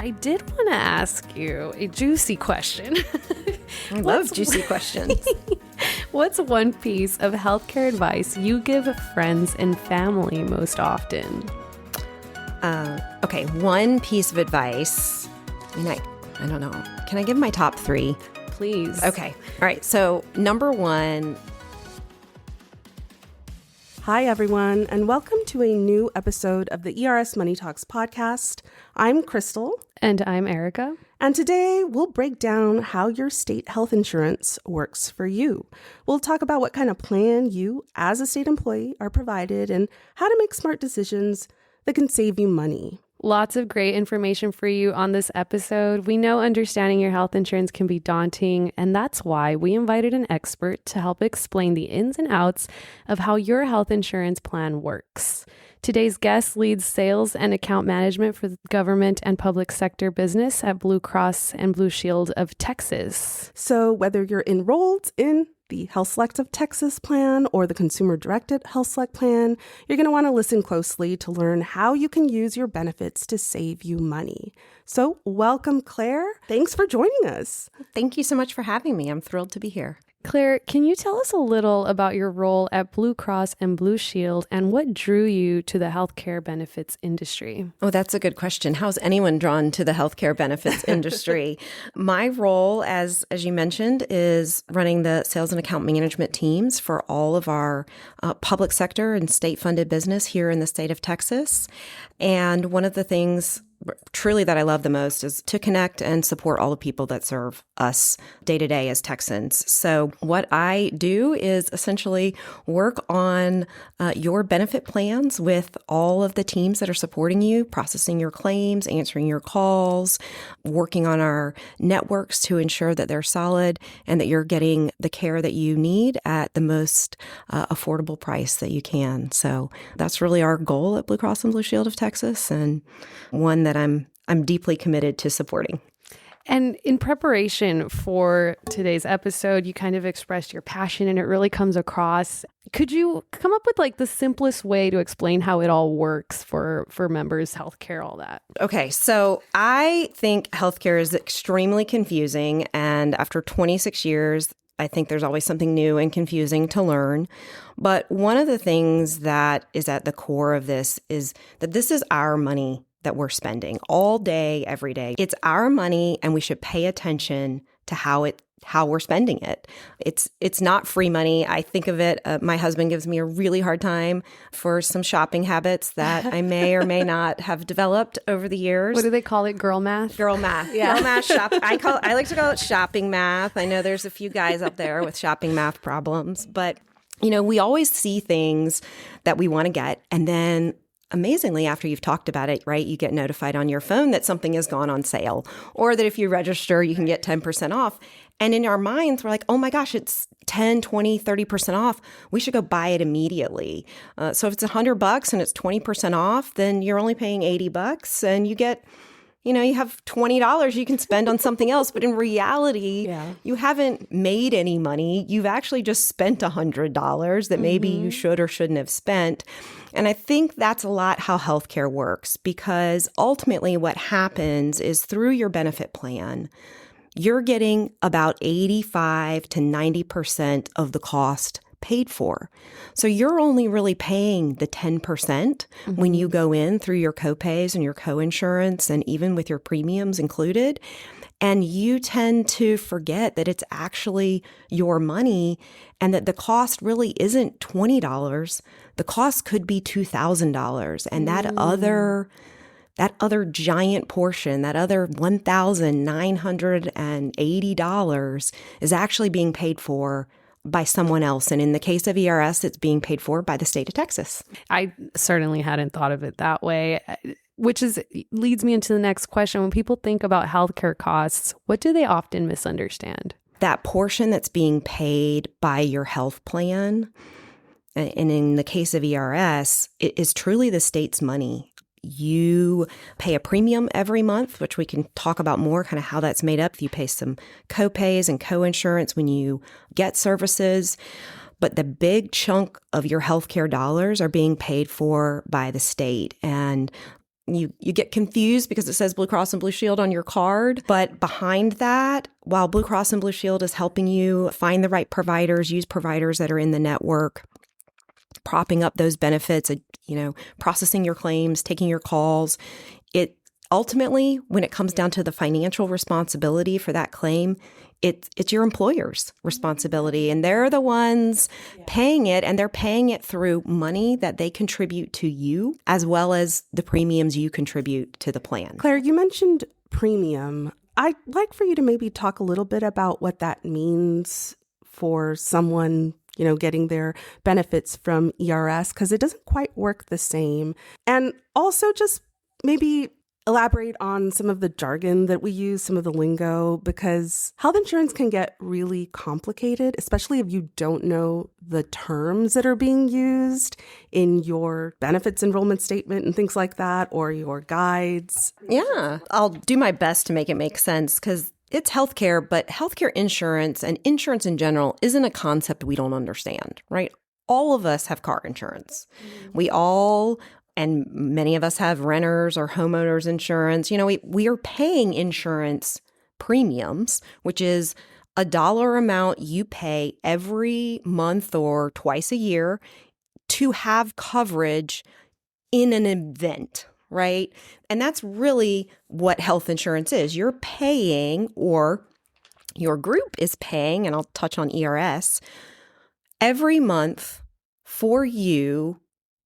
I did want to ask you a juicy question. I love juicy questions. What's one piece of healthcare advice you give friends and family most often? Okay, one piece of advice. I don't know. Can I give my top three? Please. Okay. All right. So number one. Hi, everyone, and welcome to a new episode of the ERS Money Talks podcast. I'm Crystal. And I'm Erica. And today we'll break down how your state health insurance works for you. We'll talk about what kind of plan you, as a state employee, are provided and how to make smart decisions that can save you money. Lots of great information for you on this episode. We know understanding your health insurance can be daunting, and that's why we invited an expert to help explain the ins and outs of how your health insurance plan works. Today's guest leads sales and account management for the government and public sector business at Blue Cross and Blue Shield of Texas. So whether you're enrolled in the Health Select of Texas plan or the consumer-directed Health Select plan, you're going to want to listen closely to learn how you can use your benefits to save you money. So welcome, Claire. Thanks for joining us. Thank you so much for having me. I'm thrilled to be here. Claire, can you tell us a little about your role at Blue Cross and Blue Shield and what drew you to the healthcare benefits industry? Oh, that's a good question. How's anyone drawn to the healthcare benefits industry? My role, as you mentioned, is running the sales and account management teams for all of our public sector and state-funded business here in the state of Texas. And one of the things truly that I love the most is to connect and support all the people that serve us day to day as Texans. So what I do is essentially work on your benefit plans with all of the teams that are supporting you, processing your claims, answering your calls, working on our networks to ensure that they're solid and that you're getting the care that you need at the most affordable price that you can. So that's really our goal at Blue Cross and Blue Shield of Texas, and one that I'm deeply committed to supporting. And in preparation for today's episode, you kind of expressed your passion and it really comes across. Could you come up with like the simplest way to explain how it all works for members, healthcare, all that? Okay, so I think healthcare is extremely confusing. And after 26 years, I think there's always something new and confusing to learn. But one of the things that is at the core of this is that this is our money that we're spending all day, every day. It's our money, and we should pay attention to how we're spending it. It's not free money. I think of it, my husband gives me a really hard time for some shopping habits that I may or may not have developed over the years. What do they call it? Girl math? Girl math. Yeah. Girl math. I like to call it shopping math. I know there's a few guys up there with shopping math problems, but we always see things that we want to get, and then amazingly, after you've talked about it, right, you get notified on your phone that something has gone on sale, or that if you register, you can get 10% off. And in our minds, we're like, oh my gosh, it's 10, 20, 30% off. We should go buy it immediately. So if it's $100 and it's 20% off, then you're only paying $80 and you get, you have $20 you can spend on something else. But in reality, You haven't made any money. You've actually just spent $100 that maybe you should or shouldn't have spent. And I think that's a lot how healthcare works, because ultimately what happens is through your benefit plan, you're getting about 85 to 90% of the cost paid for. So you're only really paying the 10% when you go in through your copays and your coinsurance and even with your premiums included. And you tend to forget that it's actually your money and that the cost really isn't $20. The cost could be $2,000. And that other giant portion, that other $1,980 is actually being paid for by someone else. And in the case of ERS, it's being paid for by the state of Texas. I certainly hadn't thought of it that way, which leads me into the next question. When people think about healthcare costs, what do they often misunderstand? That portion that's being paid by your health plan, and in the case of ERS, it is truly the state's money. You pay a premium every month, which we can talk about more, kind of how that's made up. You pay some copays and coinsurance when you get services. But the big chunk of your healthcare dollars are being paid for by the state. And You get confused because it says Blue Cross and Blue Shield on your card. But behind that, while Blue Cross and Blue Shield is helping you find the right providers, use providers that are in the network, propping up those benefits, processing your claims, taking your calls, it ultimately, when it comes down to the financial responsibility for that claim, it's your employer's responsibility, and they're the ones paying it, and they're paying it through money that they contribute to you as well as the premiums you contribute to the plan. Claire, you mentioned premium. I'd like for you to maybe talk a little bit about what that means for someone, getting their benefits from ERS, because it doesn't quite work the same. And also just maybe elaborate on some of the jargon that we use, some of the lingo, because health insurance can get really complicated, especially if you don't know the terms that are being used in your benefits enrollment statement and things like that, or your guides. Yeah, I'll do my best to make it make sense because it's healthcare, but healthcare insurance and insurance in general isn't a concept we don't understand, right? All of us have car insurance. We all, and many of us have renters or homeowners insurance. We are paying insurance premiums, which is a dollar amount you pay every month or twice a year to have coverage in an event, right? And that's really what health insurance is. You're paying, or your group is paying, and I'll touch on ERS, every month for you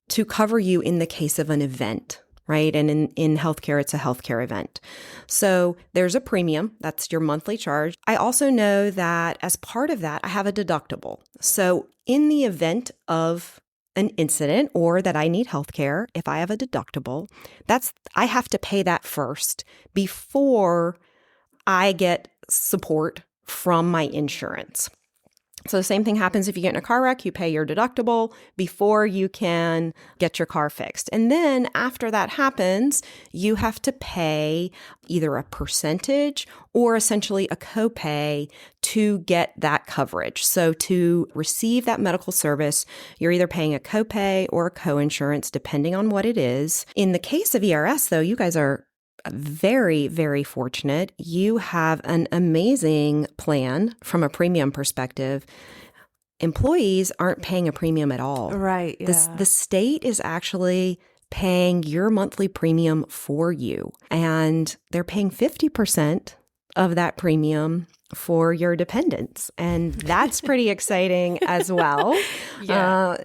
to cover you in the case of an event, right? And in healthcare, it's a healthcare event. So there's a premium. That's your monthly charge. I also know that as part of that, I have a deductible. So in the event of an incident or that I need healthcare, if I have a deductible, I have to pay that first before I get support from my insurance. So the same thing happens if you get in a car wreck, you pay your deductible before you can get your car fixed. And then after that happens, you have to pay either a percentage or essentially a copay to get that coverage. So to receive that medical service, you're either paying a copay or a coinsurance, depending on what it is. In the case of ERS, though, you guys are very, very fortunate. You have an amazing plan from a premium perspective. Employees aren't paying a premium at all. Right. Yeah. The state is actually paying your monthly premium for you, and they're paying 50% of that premium for your dependents. And that's pretty exciting as well. A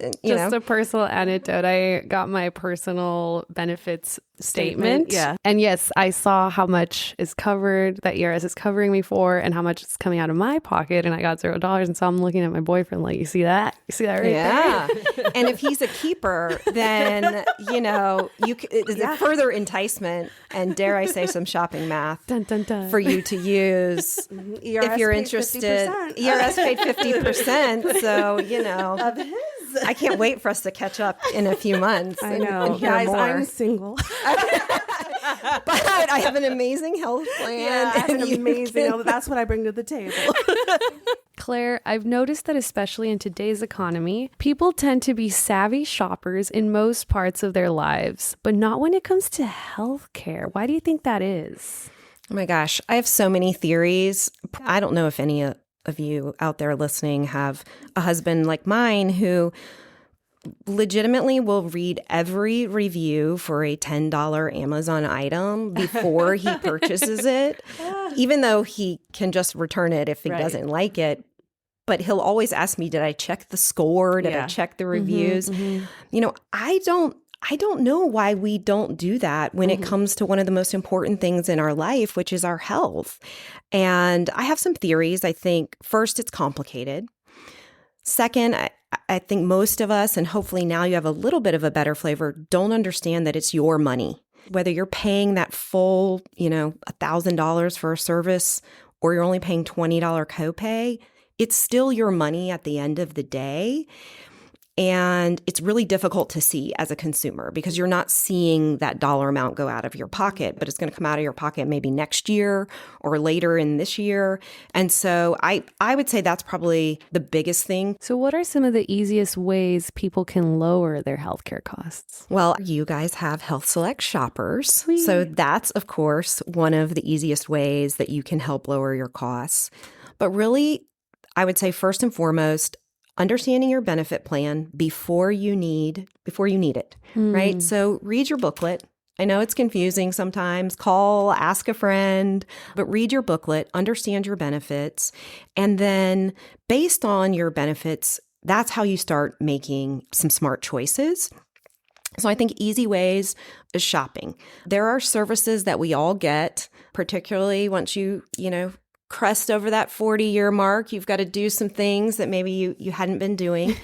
personal anecdote. I got my personal benefits statement. Yeah. And yes, I saw how much is covered, that ERS is covering me for, and how much is coming out of my pocket. And I got $0. And so I'm looking at my boyfriend like, you see that? You see that right there? And if he's a keeper, then, it's a further enticement, and dare I say some shopping math dun, dun, dun. for you to use. If you're interested. 50%. ERS paid 50%. So, of his. I can't wait for us to catch up in a few months. I know. And hear Guys, more. I'm single. But I have an amazing health plan. Yeah, and amazing. That's what I bring to the table. Claire, I've noticed that especially in today's economy, people tend to be savvy shoppers in most parts of their lives, but not when it comes to healthcare. Why do you think that is? Oh my gosh, I have so many theories. I don't know if any of you out there listening have a husband like mine who legitimately will read every review for a $10 Amazon item before he purchases it, even though he can just return it if he doesn't like it. But he'll always ask me, did I check the score? Did I check the reviews? I don't know why we don't do that when it comes to one of the most important things in our life, which is our health. And I have some theories. I think first, it's complicated. Second, I think most of us, and hopefully now you have a little bit of a better flavor, don't understand that it's your money. Whether you're paying that full, $1,000 for a service or you're only paying $20 copay, it's still your money at the end of the day. And it's really difficult to see as a consumer because you're not seeing that dollar amount go out of your pocket, but it's going to come out of your pocket maybe next year or later in this year. And so I would say that's probably the biggest thing. So what are some of the easiest ways people can lower their healthcare costs? Well, you guys have Health Select shoppers. Sweet. So that's, of course, one of the easiest ways that you can help lower your costs. But really, I would say first and foremost, understanding your benefit plan before you need it, right? So read your booklet. I know it's confusing sometimes. Call, ask a friend, but read your booklet, understand your benefits, and then based on your benefits, that's how you start making some smart choices. So I think easy ways is shopping. There are services that we all get, particularly once you crest over that 40-year mark, you've got to do some things that maybe you hadn't been doing.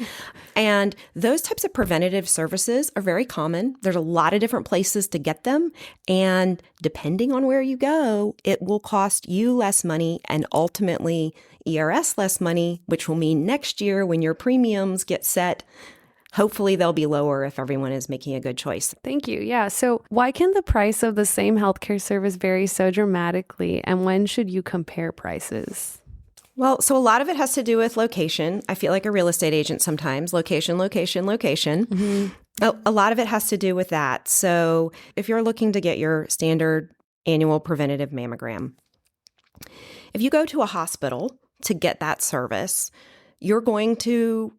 And those types of preventative services are very common. There's a lot of different places to get them. And depending on where you go, it will cost you less money and ultimately ERS less money, which will mean next year when your premiums get set, hopefully they'll be lower if everyone is making a good choice. Thank you. Yeah. So why can the price of the same healthcare service vary so dramatically? And when should you compare prices? Well, so a lot of it has to do with location. I feel like a real estate agent sometimes. Location. Mm-hmm. A lot of it has to do with that. So if you're looking to get your standard annual preventative mammogram, if you go to a hospital to get that service, you're going to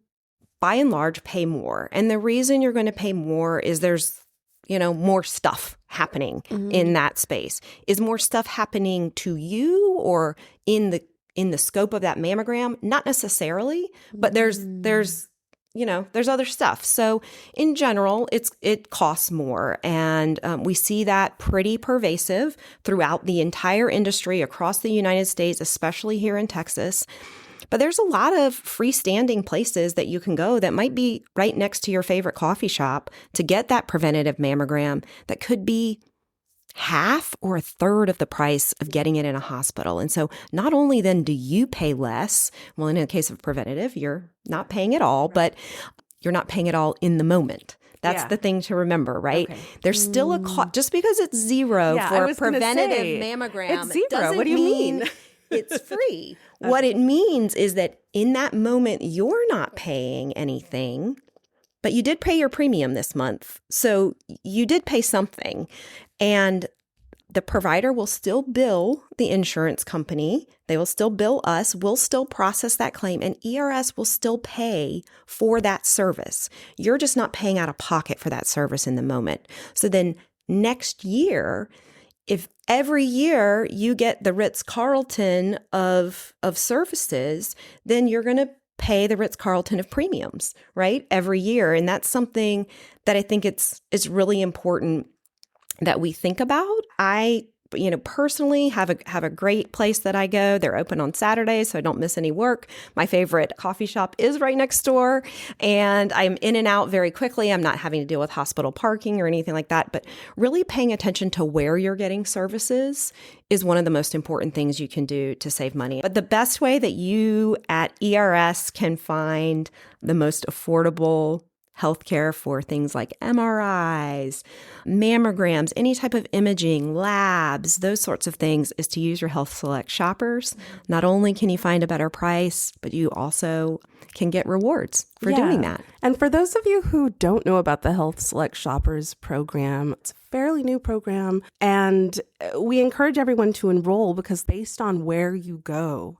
by and large, pay more. And the reason you're going to pay more is there's, more stuff happening in that space. Is more stuff happening to you or in the scope of that mammogram? Not necessarily, but there's other stuff. So in general, it costs more. And we see that pretty pervasive throughout the entire industry across the United States, especially here in Texas. But there's a lot of freestanding places that you can go that might be right next to your favorite coffee shop to get that preventative mammogram that could be half or a third of the price of getting it in a hospital. And so not only then do you pay less, well, in the case of preventative, you're not paying it all, but you're not paying it all in the moment. That's the thing to remember, right? Okay. There's still a cost. Just because it's zero for a preventative mammogram, it's zero. Doesn't what do you mean? It's free. What it means is that in that moment, you're not paying anything, but you did pay your premium this month. So you did pay something. And the provider will still bill the insurance company. They will still bill us. We'll still process that claim. And ERS will still pay for that service. You're just not paying out of pocket for that service in the moment. So then next year, if every year you get the Ritz-Carlton of services, then you're going to pay the Ritz-Carlton of premiums, right? Every year. And that's something that I think it's really important that we think about. I personally have a great place that I go. They're open on Saturdays, so I don't miss any work. My favorite coffee shop is right next door, and I'm in and out very quickly. I'm not having to deal with hospital parking or anything like that, but really paying attention to where you're getting services is one of the most important things you can do to save money. But the best way that you at ERS can find the most affordable healthcare for things like MRIs, mammograms, any type of imaging, labs, those sorts of things is to use your Health Select shoppers. Not only can you find a better price, but you also can get rewards for doing that. And for those of you who don't know about the Health Select Shoppers program, it's a fairly new program, and we encourage everyone to enroll because based on where you go,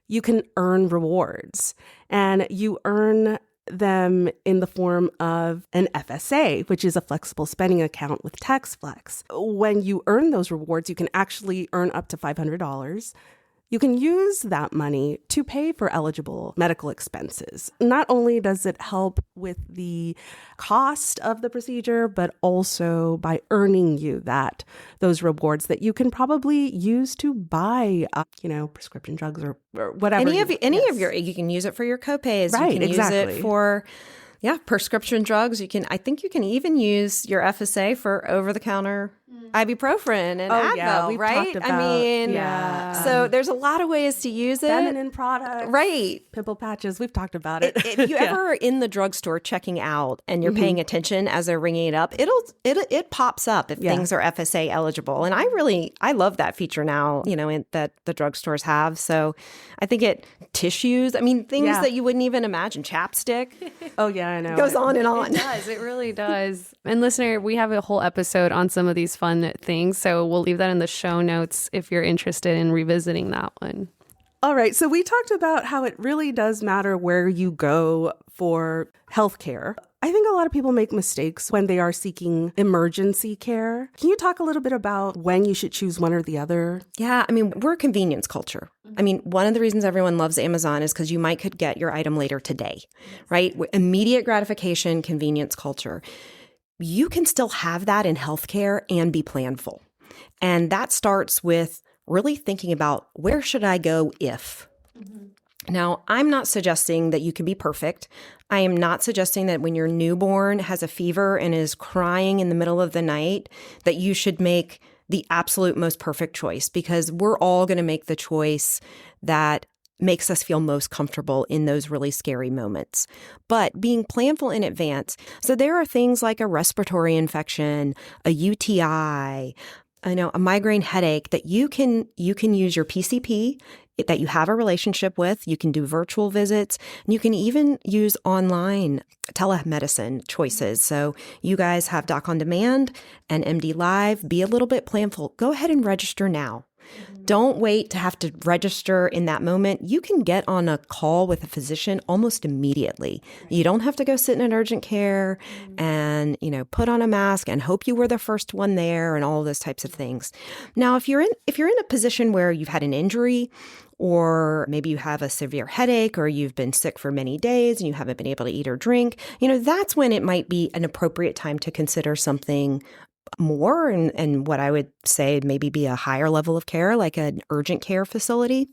you can earn rewards, and you earn them in the form of an FSA, which is a flexible spending account with TaxFlex. When you earn those rewards, you can actually earn up to $500. You can use that money to pay for eligible medical expenses. Not only does it help with the cost of the procedure, but also by earning you those rewards that you can probably use to buy, prescription drugs or whatever. You can use it for your copays. Right, you can exactly. use it for prescription drugs. I think you can even use your FSA for over-the-counter ibuprofen and Oh, Advil, yeah, we've right? talked about, So there's a lot of ways to use it. feminine products, Right. pimple patches. We've talked about it. If you ever are in the drugstore checking out and you're paying attention as they're ringing it up, it pops up if things are FSA eligible. And I love that feature now, that the drugstores have. So I think tissues, things that you wouldn't even imagine, chapstick, Oh yeah, I know. goes on and on. It does. It really does. And listener, we have a whole episode on some of these fun things. So we'll leave that in the show notes if you're interested in revisiting that one. All right, so we talked about how it really does matter where you go for healthcare. I think a lot of people make mistakes when they are seeking emergency care. Can you talk a little bit about when you should choose one or the other? Yeah, we're a convenience culture. One of the reasons everyone loves Amazon is because you could get your item later today, right? Immediate gratification, convenience culture. You can still have that in healthcare and be planful. And that starts with really thinking about, where should I go if? Now, I'm not suggesting that you can be perfect. I am not suggesting that when your newborn has a fever and is crying in the middle of the night, that you should make the absolute most perfect choice, because we're all going to make the choice that makes us feel most comfortable in those really scary moments. But being planful in advance. So there are things like a respiratory infection, a UTI, a migraine headache that you can use your PCP that you have a relationship with. You can do virtual visits, and you can even use online telemedicine choices. So you guys have Doc on Demand and MD Live. Be a little bit planful. Go ahead and register now. Don't wait to have to register in that moment. You can get on a call with a physician almost immediately. You don't have to go sit in an urgent care and, put on a mask and hope you were the first one there and all those types of things. Now, if you're in a position where you've had an injury, or maybe you have a severe headache, or you've been sick for many days and you haven't been able to eat or drink, that's when it might be an appropriate time to consider something more and what I would say maybe be a higher level of care, like an urgent care facility.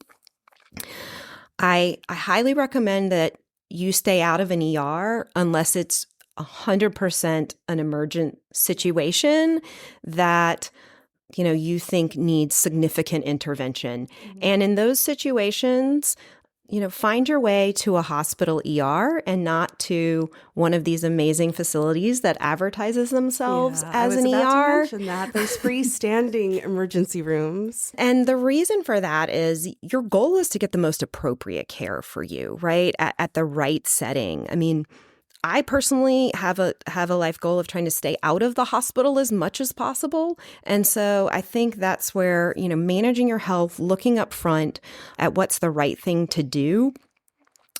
I highly recommend that you stay out of an ER unless it's 100% an emergent situation that you think needs significant intervention. And in those situations, find your way to a hospital ER and not to one of these amazing facilities that advertises themselves as an ER. I was about to mention that. Those freestanding emergency rooms. And the reason for that is your goal is to get the most appropriate care for you, right? At the right setting. I personally have a life goal of trying to stay out of the hospital as much as possible. And so I think that's where, managing your health, looking up front at what's the right thing to do.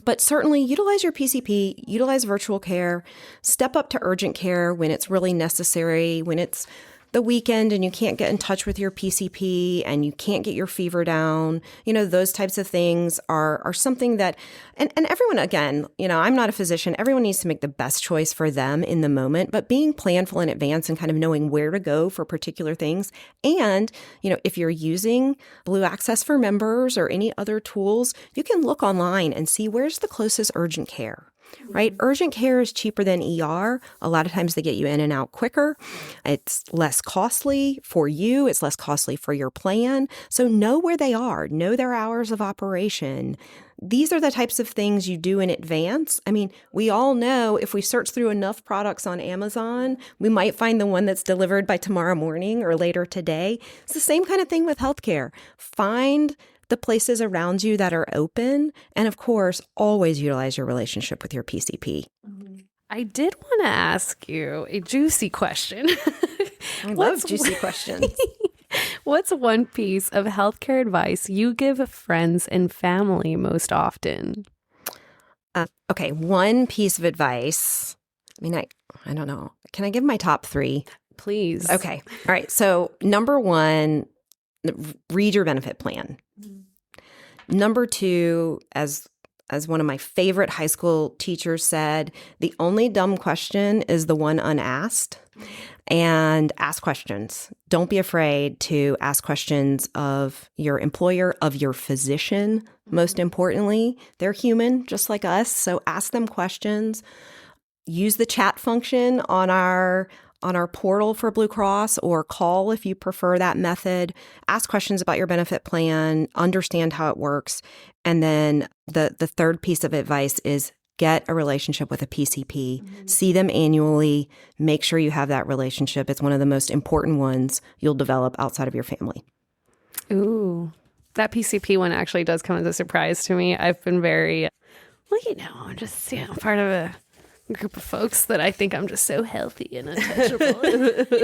But certainly utilize your PCP, utilize virtual care, step up to urgent care when it's really necessary, when it's the weekend and you can't get in touch with your PCP and you can't get your fever down. Those types of things are something that, and everyone, again, I'm not a physician. Everyone needs to make the best choice for them in the moment, but being planful in advance and kind of knowing where to go for particular things. And, if you're using Blue Access for members or any other tools, you can look online and see where's the closest urgent care. Right? Urgent care is cheaper than ER. A lot of times they get you in and out quicker. It's less costly for you. It's less costly for your plan. So know where they are. Know their hours of operation. These are the types of things you do in advance. We all know if we search through enough products on Amazon, we might find the one that's delivered by tomorrow morning or later today. It's the same kind of thing with healthcare. Find the places around you that are open. And of course, always utilize your relationship with your PCP. I did want to ask you a juicy question. I love juicy questions. What's one piece of healthcare advice you give friends and family most often? Okay, one piece of advice. I don't know. Can I give my top 3? Please. Okay. All right. So number 1, read your benefit plan. Number 2, as one of my favorite high school teachers said, the only dumb question is the one unasked. And ask questions. Don't be afraid to ask questions of your employer, of your physician. Most importantly, they're human just like us. So ask them questions. Use the chat function on our on our portal for Blue Cross or call if you prefer that method. Ask questions about your benefit plan, understand how it works. And then the third piece of advice is get a relationship with a PCP. See them annually. Make sure you have that relationship. It's one of the most important ones you'll develop outside of your family. Ooh, that PCP one actually does come as a surprise to me. I've been very, I'm just part of a group of folks that I think I'm just so healthy and untouchable.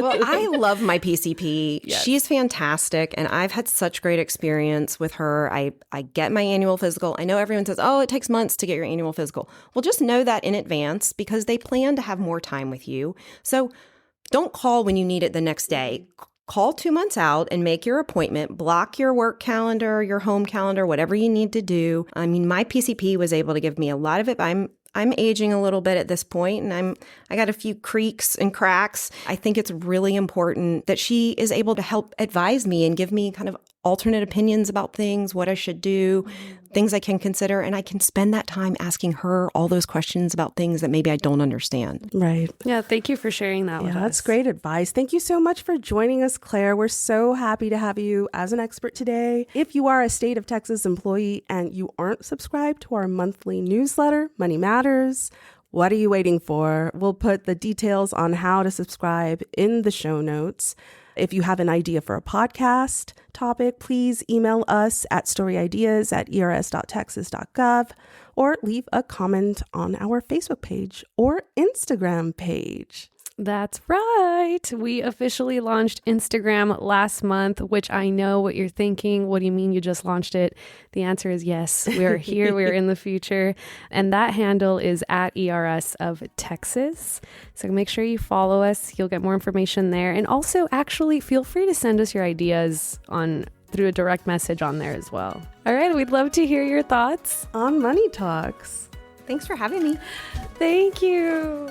Well, I love my PCP. Yes. She's fantastic, and I've had such great experience with her. I get my annual physical. I know everyone says, it takes months to get your annual physical. Well, just know that in advance because they plan to have more time with you. So don't call when you need it the next day. Call 2 months out and make your appointment. Block your work calendar, your home calendar, whatever you need to do. I mean, my PCP was able to give me a lot of it. I'm aging a little bit at this point, and I got a few creaks and cracks. I think it's really important that she is able to help advise me and give me kind of alternate opinions about things, what I should do, things I can consider, and I can spend that time asking her all those questions about things that maybe I don't understand. Right. Yeah, thank you for sharing that with us. That's great advice. Thank you so much for joining us, Claire. We're so happy to have you as an expert today. If you are a State of Texas employee and you aren't subscribed to our monthly newsletter, Money Matters, what are you waiting for? We'll put the details on how to subscribe in the show notes. If you have an idea for a podcast topic, please email us at storyideas@ers.texas.gov or leave a comment on our Facebook page or Instagram page. That's right. We officially launched Instagram last month, which I know what you're thinking. What do you mean you just launched it? The answer is yes. We are here. We are in the future. And that handle is at ERS of Texas. So make sure you follow us. You'll get more information there. And also, actually, feel free to send us your ideas through a direct message on there as well. All right. We'd love to hear your thoughts on Money Talks. Thanks for having me. Thank you.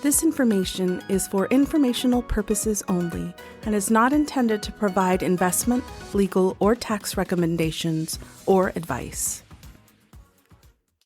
This information is for informational purposes only and is not intended to provide investment, legal, or tax recommendations or advice.